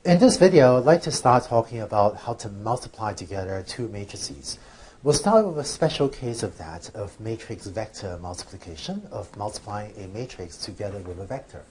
In this video, I'd like to start talking about how to multiply together two matrices. We'll start with a special case of that, of matrix vector multiplication, of multiplying a matrix together with a vector.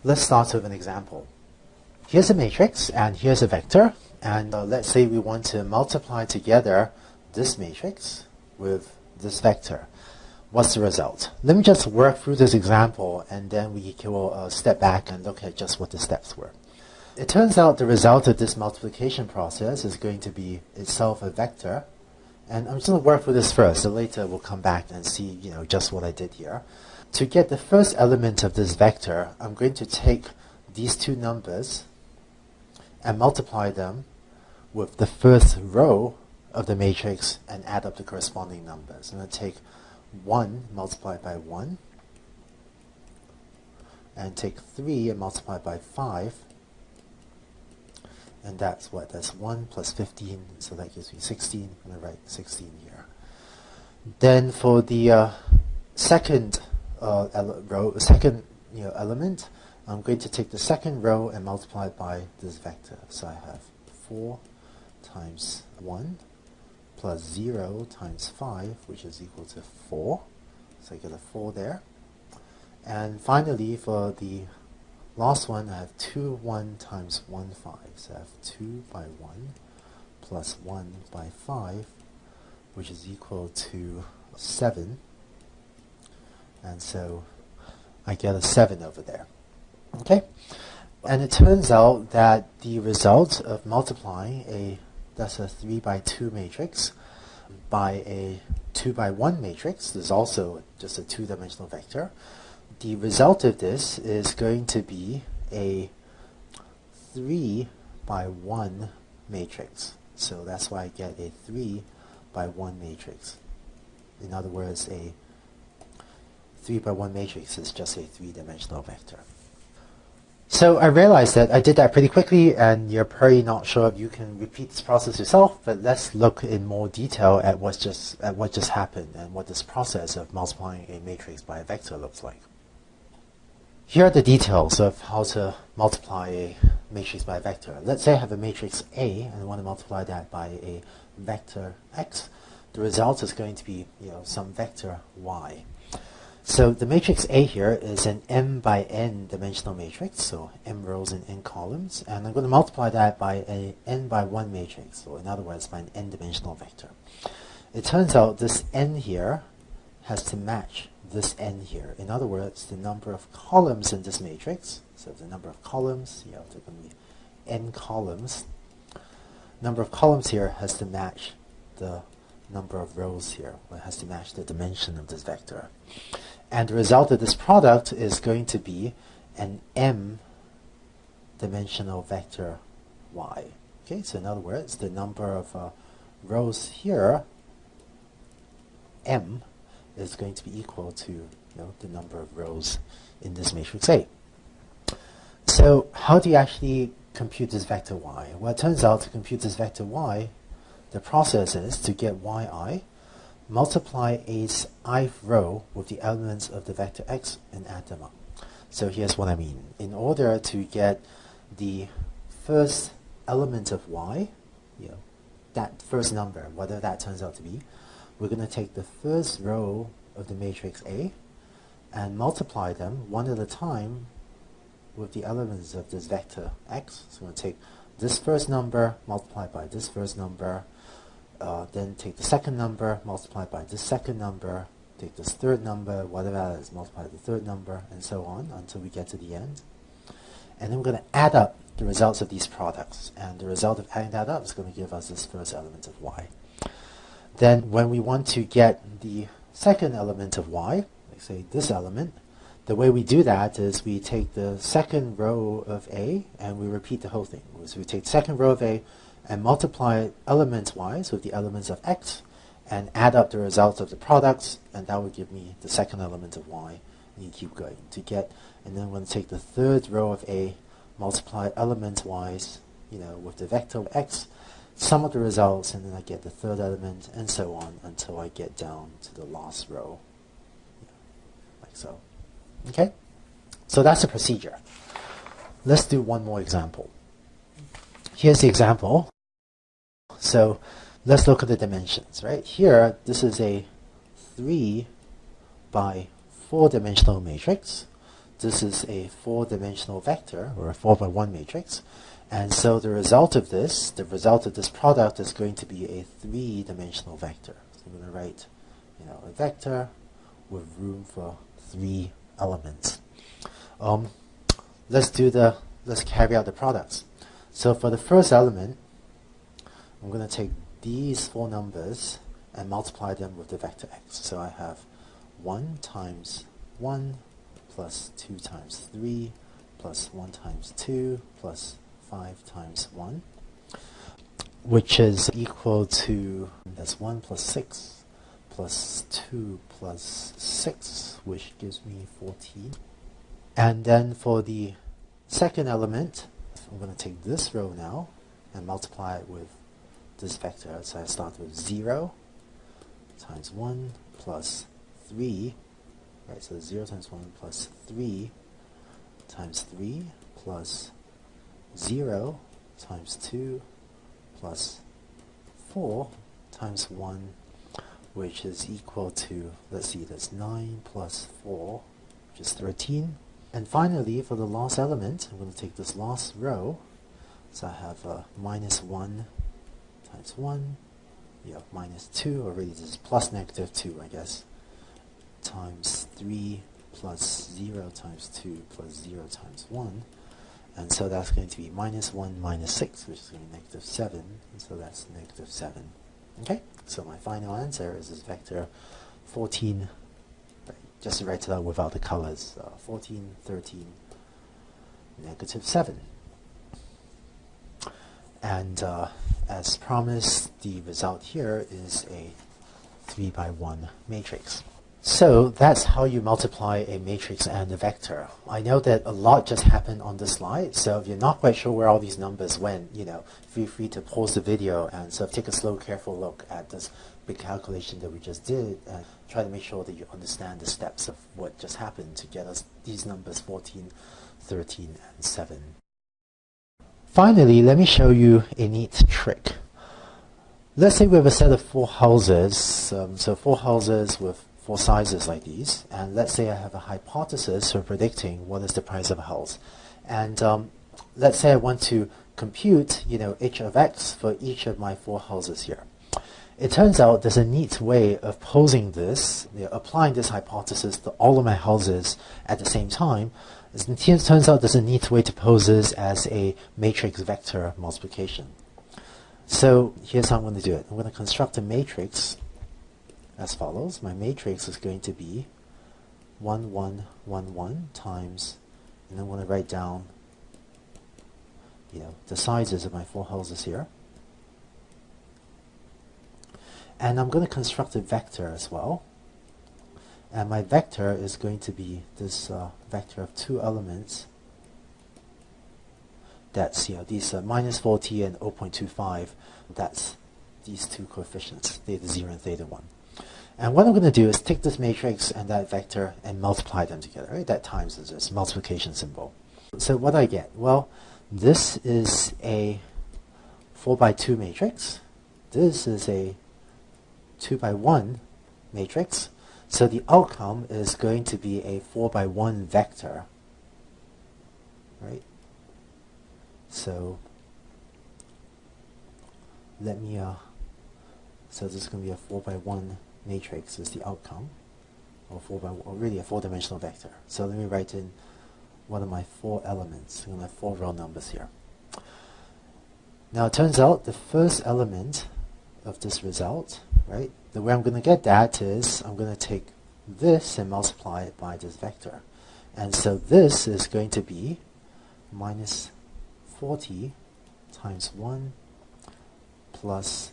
Let's start with an example. Here's a matrix, and here's a vector, and let's say we want to multiply together this matrix with this vector. What's the result? Let me just work through this example, and then we will step back and look at just what the steps were. It turns out the result of this multiplication process is going to be itself a vector. And I'm just going to work through this first, so later we'll come back and see just what I did here. To get the first element of this vector, I'm going to take these two numbers and multiply them with the first row of the matrix and add up the corresponding numbers. I'm going to take 1 multiplied by 1 and take 3 and multiply by 5. And that's what? That's 1 plus 15, so that gives me 16. I'm going to write 16 here. Then for the second element, I'm going to take the second row and multiply it by this vector. So I have 4 times 1 plus 0 times 5, which is equal to 4. So I get a 4 there. And finally, for the last one, I have 2, 1 times 1, 5. So I have 2 by 1 plus 1 by 5, which is equal to 7. And so I get a 7 over there. Okay? And it turns out that the result of multiplying that's a 3 by 2 matrix by a 2 by 1 matrix, there's also just a two-dimensional vector. The result of this is going to be a 3 by 1 matrix. So that's why I get a 3 by 1 matrix. In other words, a 3 by 1 matrix is just a three-dimensional vector. So I realized that I did that pretty quickly, and you're probably not sure if you can repeat this process yourself, but let's look in more detail at what just happened and what this process of multiplying a matrix by a vector looks like. Here are the details of how to multiply a matrix by a vector. Let's say I have a matrix A and I want to multiply that by a vector x. The result is going to be some vector y. So the matrix A here is an m by n dimensional matrix, so m rows and n columns, and I'm going to multiply that by a n by 1 matrix, or in other words, by an n-dimensional vector. It turns out this n here has to match this n here. In other words, the number of columns in this matrix, so the number of columns, there are going to be n columns. Number of columns here has to match the number of rows here. It has to match the dimension of this vector. And the result of this product is going to be an m-dimensional vector y. Okay, so in other words, the number of rows here, m, is going to be equal to the number of rows in this matrix A. So how do you actually compute this vector y? Well, it turns out to compute this vector y, the process is to get yi, multiply A's ith row with the elements of the vector x and add them up. So here's what I mean. In order to get the first element of y, that first number, whatever that turns out to be, we're going to take the first row of the matrix A and multiply them one at a time with the elements of this vector x. So we're going to take this first number multiplied by this first number, then take the second number multiplied by this second number, take this third number, whatever that is, multiply the third number, and so on until we get to the end. And then we're going to add up the results of these products, and the result of adding that up is going to give us this first element of y. Then when we want to get the second element of y, like say this element, the way we do that is we take the second row of A and we repeat the whole thing. So we take the second row of A and multiply elements-wise with the elements of x and add up the results of the products, and that would give me the second element of y. And you keep going to get, and then I'm going to take the third row of A, multiply elements-wise, with the vector x, sum up the results, and then I get the third element, and so on until I get down to the last row, like so. Okay? So that's the procedure. Let's do one more example. here's the example. So let's look at the dimensions, right? Here, this is a 3 by 4-dimensional matrix. This is a 4-dimensional vector, or a 4 by 1 matrix. And so the result of this product is going to be a 3-dimensional vector. So I'm going to write, a vector with room for 3 elements. Let's carry out the products. So for the first element, I'm going to take these 4 numbers and multiply them with the vector x. So I have 1 times 1 plus 2 times 3 plus 1 times 2 plus 5 times 1, which is equal to, that's 1 plus 6 plus 2 plus 6, which gives me 14. And then for the second element, I'm going to take this row now and multiply it with this vector. So I start with 0 times 1 plus 3, right? So 0 times 1 plus 3 times 3 plus 0 times 2 plus 4 times 1, which is equal to, let's see, that's 9 plus 4, which is 13. And finally, for the last element, I'm going to take this last row. So I have minus 1 times 1, minus 2, or really this is plus negative 2, I guess, times 3 plus 0 times 2 plus 0 times 1. And so that's going to be minus 1 minus 6, which is going to be negative 7. And so that's negative 7. Okay, so my final answer is this vector 14, just to write it out without the colors, 14, 13, negative 7. And as promised, the result here is a 3 by 1 matrix. So that's how you multiply a matrix and a vector. I know that a lot just happened on this slide, so if you're not quite sure where all these numbers went, feel free to pause the video and sort of take a slow, careful look at this big calculation that we just did and try to make sure that you understand the steps of what just happened to get us these numbers 14, 13, and 7. Finally, let me show you a neat trick. Let's say we have a set of 4 houses, so 4 houses with 4 sizes like these, and let's say I have a hypothesis for predicting what is the price of a house. And let's say I want to compute, h of x for each of my 4 houses here. It turns out there's a neat way of posing this, applying this hypothesis to all of my houses at the same time. It turns out there's a neat way to pose this as a matrix vector multiplication. So here's how I'm going to do it. I'm going to construct a matrix as follows. My matrix is going to be 1, 1, 1, 1 times, and I'm going to write down the sizes of my 4 houses here. And I'm going to construct a vector as well. And my vector is going to be this vector of 2 elements. That's these minus 40 and 0.25. That's these 2 coefficients, theta 0 and theta 1. And what I'm going to do is take this matrix and that vector and multiply them together. Right? That times is this multiplication symbol. So what do I get? Well, this is a 4 by 2 matrix. This is a 2 by 1 matrix. So the outcome is going to be a 4 by 1 vector. Right? So let me, so this is going to be a 4 by 1 matrix is the outcome, or really a 4-dimensional vector. So let me write in one of my 4 elements. I'm going to have 4 real numbers here. Now it turns out the first element of this result, right, the way I'm going to get that is I'm going to take this and multiply it by this vector. And so this is going to be minus 40 times 1 plus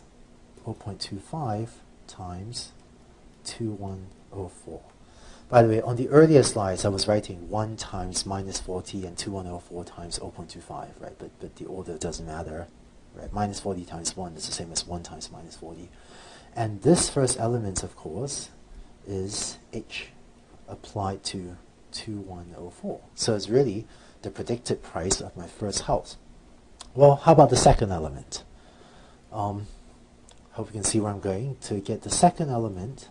0.25 times 2104. By the way, on the earlier slides, I was writing 1 times minus 40 and 2104 times 0.25, right? But the order doesn't matter, right? Minus 40 times 1 is the same as 1 times minus 40. And this first element, of course, is h applied to 2104. So it's really the predicted price of my first house. Well, how about the second element? Hope you can see where I'm going. To get the second element,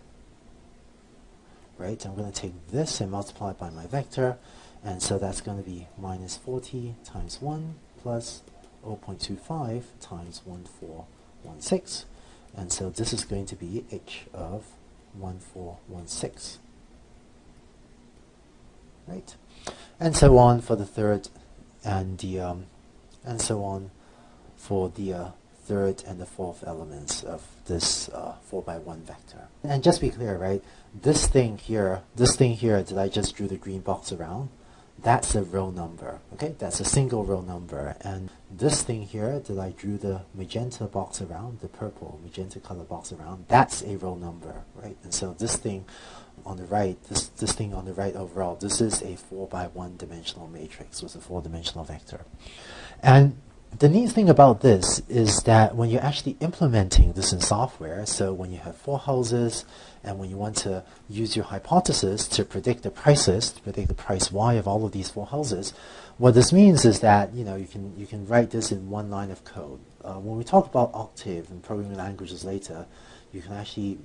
right, I'm going to take this and multiply it by my vector, and so that's going to be minus 40 times 1 plus 0.25 times 1416, and so this is going to be h of 1416, right? And so on for the third and so on for the third and the fourth elements of this 4 by 1 vector. And just be clear, right? This thing here that I just drew the green box around, that's a row number, okay? That's a single row number. And this thing here that I drew the magenta box around, the purple magenta color box around, that's a row number, right? And so this thing on the right, this thing on the right overall, this is a 4 by 1 dimensional matrix with a 4-dimensional vector. And the neat thing about this is that when you're actually implementing this in software, so when you have 4 houses and when you want to use your hypothesis to predict the prices, to predict the price Y of all of these 4 houses, what this means is that you can write this in one line of code. When we talk about Octave and programming languages later, you can actually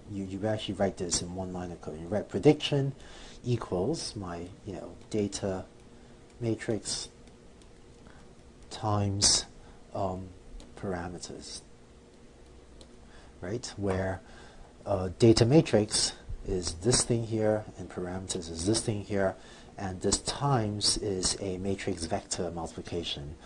write this in one line of code. You write prediction equals my data matrix times parameters, right? Where data matrix is this thing here and parameters is this thing here, and this times is a matrix vector multiplication.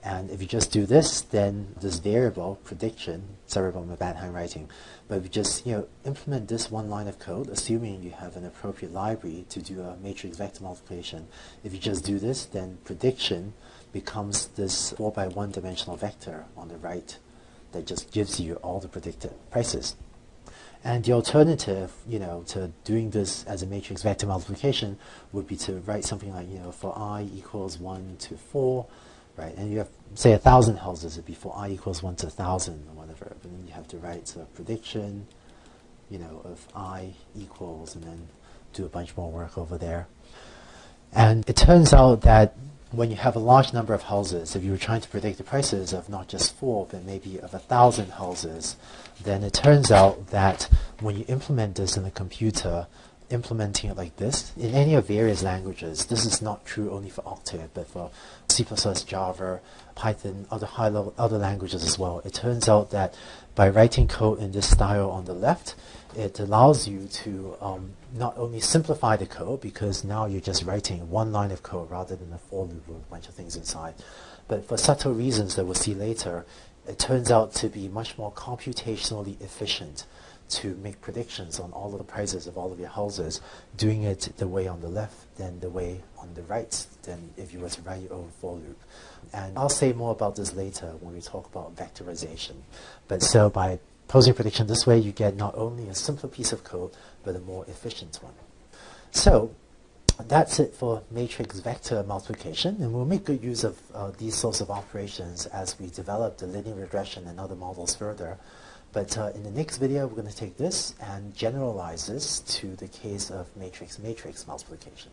And if you just do this, then this variable, prediction, sorry about my bad handwriting, but if you just implement this one line of code, assuming you have an appropriate library to do a matrix vector multiplication, if you just do this, then prediction becomes this 4 by 1 dimensional vector on the right that just gives you all the predicted prices. And the alternative, to doing this as a matrix vector multiplication would be to write something like, for I equals 1 to 4, right? And you have, say, 1,000 houses, it'd be for I equals 1 to 1,000 or whatever. But then you have to write a prediction, of I equals, and then do a bunch more work over there. And it turns out that when you have a large number of houses, if you were trying to predict the prices of not just 4, but maybe of 1,000 houses, then it turns out that when you implement this in a computer, implementing it like this, in any of various languages, this is not true only for Octave, but for C++, Java, Python, other languages as well. It turns out that by writing code in this style on the left, it allows you to not only simplify the code, because now you're just writing one line of code rather than a for loop with a bunch of things inside, but for subtle reasons that we'll see later, it turns out to be much more computationally efficient to make predictions on all of the prices of all of your houses, doing it the way on the left than the way on the right, than if you were to write your own for loop. And I'll say more about this later when we talk about vectorization. But so by posing prediction this way, you get not only a simpler piece of code, but a more efficient one. So that's it for matrix vector multiplication, and we'll make good use of these sorts of operations as we develop the linear regression and other models further. But in the next video, we're going to take this and generalize this to the case of matrix-matrix multiplication.